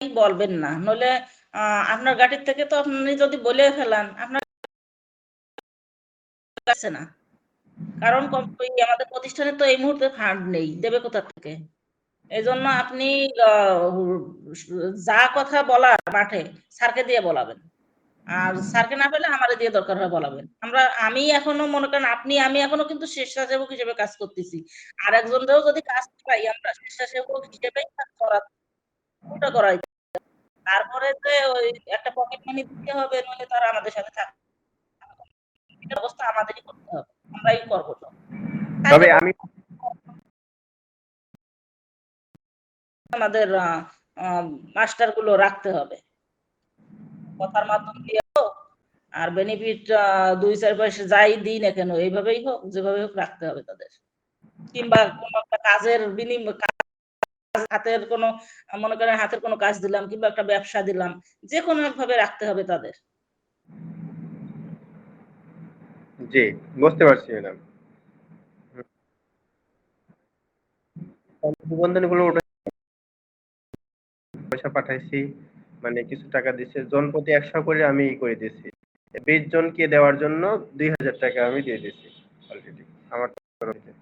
বলবেন না, নইলে আপনার গাড়ির থেকে তো আপনি যদি বলে ফেলান আপনার কাছে না, কারণ আমাদের প্রতিষ্ঠানে তো এই মুহূর্তে ফান্ড নেই, দেবে কোথা থেকে? এই জন্য আপনি যা কথা বলার মাঠে স্যারকে দিয়ে বলাবেন, আর স্যারকে না পেলে আমারে দিয়ে দরকার হয় বলাবেন। আমি এখনো মনে করেন আমি এখনো কিন্তু স্বেচ্ছাসেবক হিসেবে কাজ করতেছি। আর একজনকেও যদি কাজ পাই আমরা স্বেচ্ছাসেবক হিসেবেই কাজ করাই। তারপরে যে ওই একটা পকেট মানি দিতে হবে, নইলে তারা আমাদের সাথে থাকবে, এটা ব্যবস্থা আমাদেরই করতে হবে, আমরাই করবো তো। তবে আমি আমাদের মাস্টার গুলো রাখতে হবে, কথার মাধ্যম দিয়ে হোক আর বেনিফিট 2-4 পয়সা যাই দিই না কেন, এইভাবেই হোক যেভাবে হোক রাখতে হবে তাদের, কিংবা কোন একটা কাজের বিনিময়, হাতের কোনো মনে করেন হাতের কোনো কাজ দিলাম কিংবা একটা ব্যবসা দিলাম, যে কোনো একভাবে রাখতে হবে তাদের। জি, বুঝতে পারছি ম্যাডাম। নিবন্ধনগুলো পয়সা পাঠাইছি, মানে কিছু টাকা দিছে, জন প্রতি 100 করে আমি করে দিয়েছি। 20 জনকে দেওয়ার জন্য 2000 টাকা আমি দিয়ে দিয়েছি অলরেডি আমার তরফ থেকে।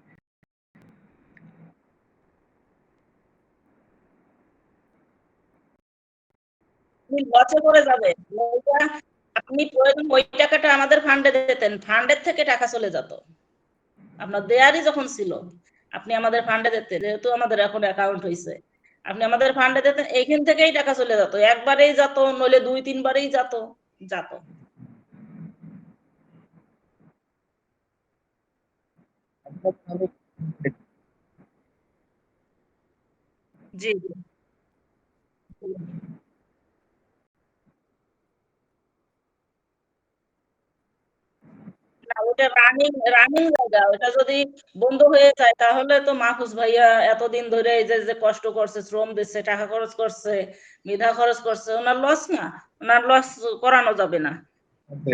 আপনি লসে পড়ে যাবেন, আপনি প্রয়োজন ওই টাকাটা আমাদের ফান্ডে দিতেন, ফান্ডের থেকে টাকা চলে যেত, আপনার দেয়ারই যখন ছিল আপনি আমাদের ফান্ডে দিতেন, যেহেতু আমাদের এখন অ্যাকাউন্ট হয়েছে, আপনি আমাদের ফান্ডে দিতেন, এইখান থেকেই টাকা চলে যেত, একবারেই যেত, নইলে 2-3 বারেই যেত। জি জি। না, ওটা রানিং রানিং জায়গা, ওটা যদি বন্ধ হয়ে যায় তাহলে তো মাহফুজ ভাইয়া এতদিন ধরে এই যে যে কষ্ট করছে, শ্রম দিচ্ছে, টাকা খরচ করছে, মেধা খরচ করছে, ওনার লস না, ওনার লস করানো যাবে না।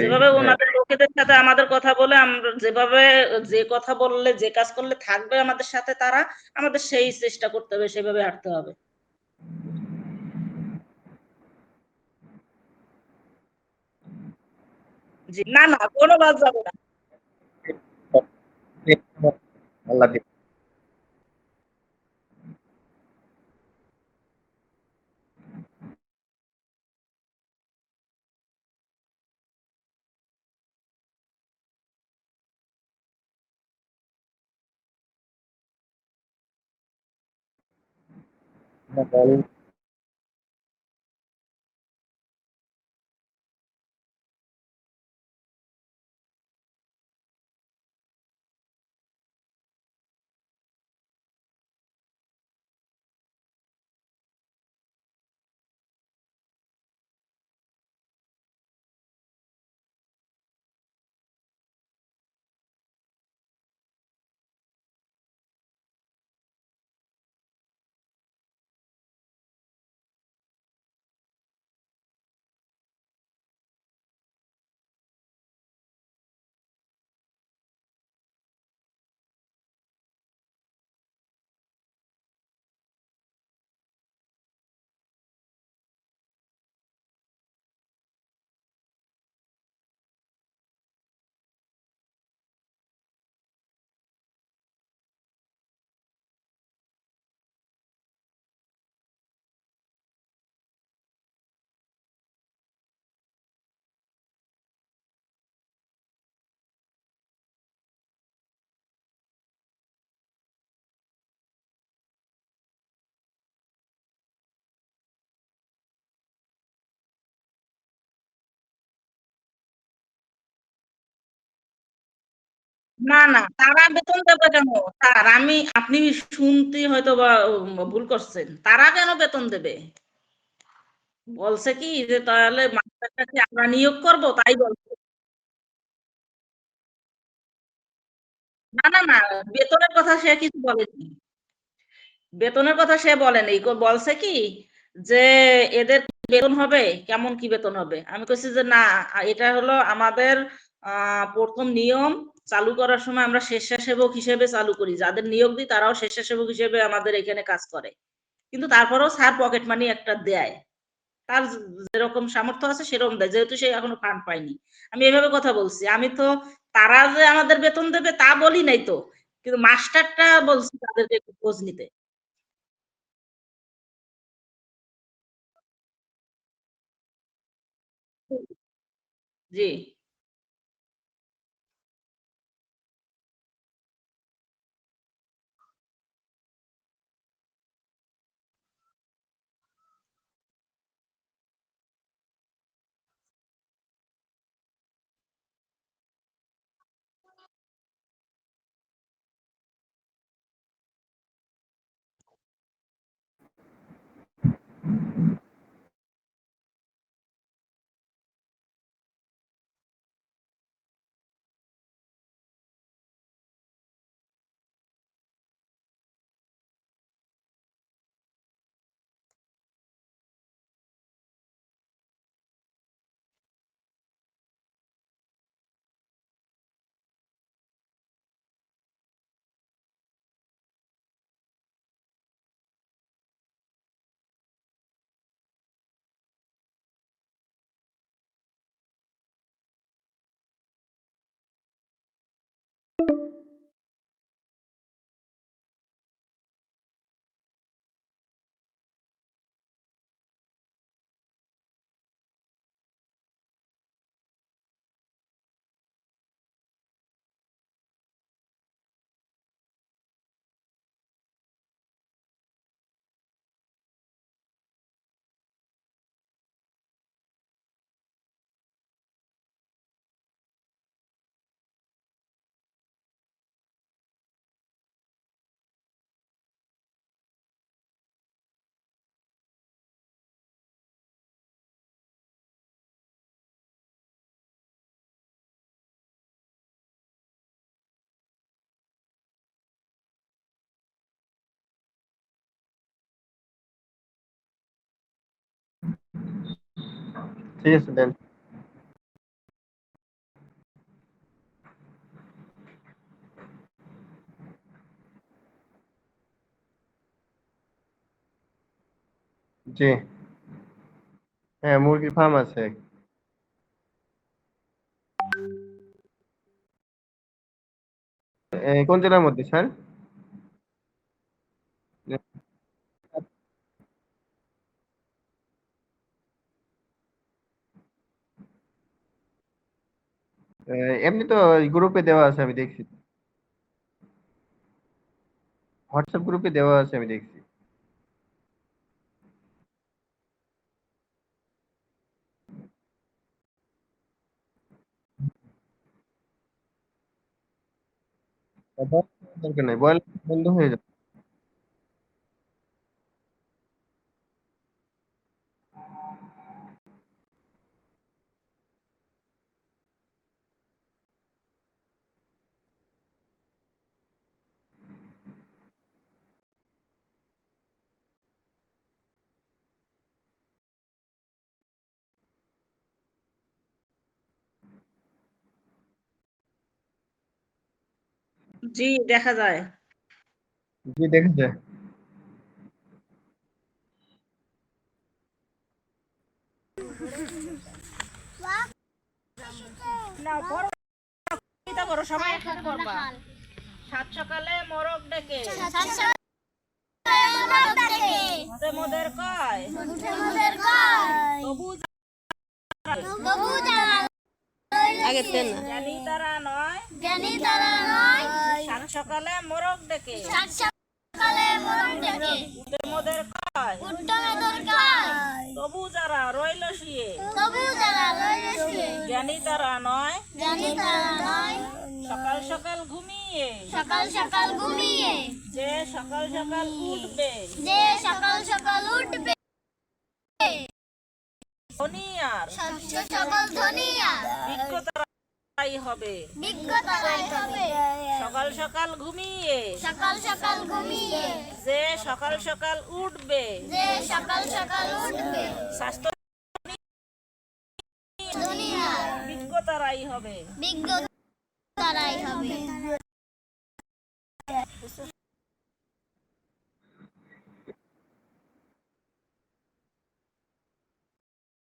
যেভাবে হ্যাঁ, ওনাদের লোকেদের সাথে আমাদের কথা বলে, আমরা যেভাবে যে কথা বললে যে কাজ করলে থাকবে আমাদের সাথে তারা, আমাদের সেই চেষ্টা করতে হবে, সেভাবে হাঁটতে হবে। জি, না না, কোনো বাদ যাবে না। আল্লাহ দিবে। না না, তারা বেতন দেবে কেন? তার আপনি শুনতে হয়তো বা ভুল করছেন, তারা কেন বেতন দেবে? বলছে কি যে তাহলে মাস্টারটাকে আমরা নিয়োগ করব, তাই বলছে। না না না, বেতনের কথা সে কিছু বলেনি, বেতনের কথা সে বলেনি, বলছে কি যে এদের বেতন হবে, কেমন কি বেতন হবে? আমি কইছি যে না, এটা হলো আমাদের প্রথম নিয়ম, চালু করার সময় আমরা স্বেচ্ছাসেবক হিসেবে চালু করি, যাদের নিয়োগ দিই তারাও স্বেচ্ছাসেবক হিসেবে আমাদের এখানে কাজ করে, কিন্তু তারপরেও স্যার পকেট মানি একটা দেয়, তার যেরকম সামর্থ্য আছে সেরকম দেয়, যেহেতু সে এখনো ফান্ড পায়নি। আমি এভাবে কথা বলছি। আমি তো তারা যে আমাদের বেতন দেবে তা বলি নাই তো, কিন্তু মাস্টারটা বলছি তাদেরকে একটু খোঁজ নিতে। জি। ঠিক আছে দেন। জি। হ্যাঁ, মুরগির ফার্ম আছে। কোন জেলার মধ্যে স্যার? এমনি তো গ্রুপে দেওয়া আছে, আমি দেখছি। হোয়াটসঅ্যাপ গ্রুপে দেওয়া আছে, আমি দেখছি। দরকার নাই, বয়লার বন্ধ হয়ে যাবে। জি, দেখা যায়। জি, দেখা যায়। না বড় এটা বড় সবাই একসাথে করবা। সাত সকালে মোরগ ডেকে মুদে মোদের কয় তবু আগের তেন না জানি তারা নয় সাত সকালে মোরগ ডেকে মুদে মোদের কয় তবু যারা রইল শুয়ে জ্ঞানী তারা নয় সকাল সকাল ঘুমিয়ে সকাল সকাল ঘুমিয়ে যে সকাল সকাল উঠবে যে সকাল সকাল উঠবে ধনিয়ার সকল ধনিয়া বিজ্ঞ তারাই হবে বিজ্ঞতারাই হবে সকাল সকাল ঘুমিয়ে সকাল সকাল ঘুমিয়ে যে সকাল সকাল উঠবে যে সকাল সকাল উঠবে স্বাস্থ্য দুনিয়া বিজ্ঞ তারাই হবে বিজ্ঞতারাই হবে